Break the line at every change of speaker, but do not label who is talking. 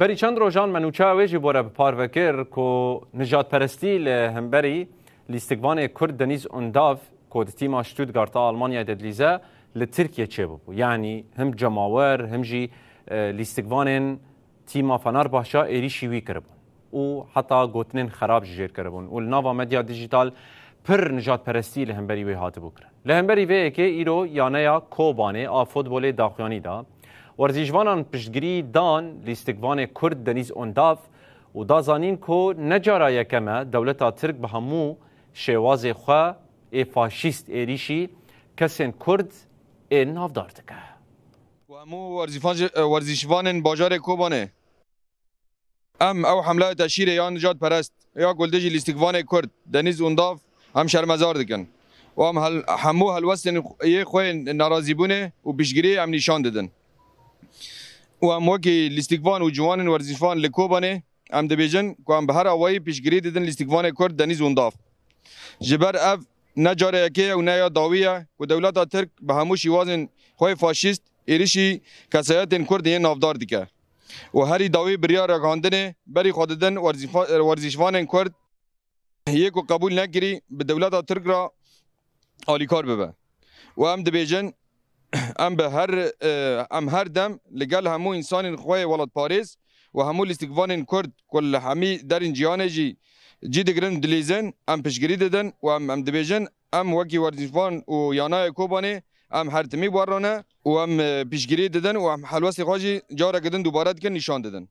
بری چند روزان منوچه ویجی بوره پاروکر که نجات پرستی لهمبری لیستگوان کرد دنیز انداف که تیما شتوتگارت آلمانیا ددلیزه لترکیه چه ببو یعنی هم جماور هم جی لیستگوان تیما فنربخچه ایریشی وی کربون و حتی گوتنین خراب جیر کربون و نوا مدیا دیجیتال پر نجات پرستی لهمبری وی هات بکرن لهمبری وی که ایرو یانیا کوبانه آ فوتبال داخیانی دا ورزشوانان پشتگیری دان لیستگوان کرد دنیز انداف و دازانین که نجارا یکمه دولتا ترک به همو شواز خواه ای فاشیست ایریشی کسین کرد ای نافدار دکه
و همو ورزشوانان باجار کوبانه او حمله تشهیر یا نجات پرست یا گلدجی لیستگوان کرد دنیز انداف هم شرمزار دکن و هم همو هلوستن یه خواه ناراضی بونه و پیشگیری هم نشان دادن و هم وکی لیستگوان و جوان ورزشوان لکوبانه هم دبیجن که هم به هر آوایی پیشگیری دادن لیستگوان کرد دنیز انداف جبر اف نجاره یکیه و نیا داویه و دولت ترک به همو شیوازن خواه فاشیست ایریشی کسایت کرد یه نافدار دیگه و هری داوی بریار رگاندنه بری خوددن ورزشوان کرد یکو قبول نکری به دولت ترک را آلیکار ببه و هم دبیجن ام هر دم لگل همو انسان خواه ولد پاریس و همو لیستگوان کرد کل همی در این جیانه جی دگرن دلیزن ام پشگیری دادن و ام دبیجن ام وکی ورزشوان و یانای کوبانه ام هر تمی بارانه و ام پیشگیری دادن و ام حلوسی خواجی جارا کدن دوباره دکن نشان دادن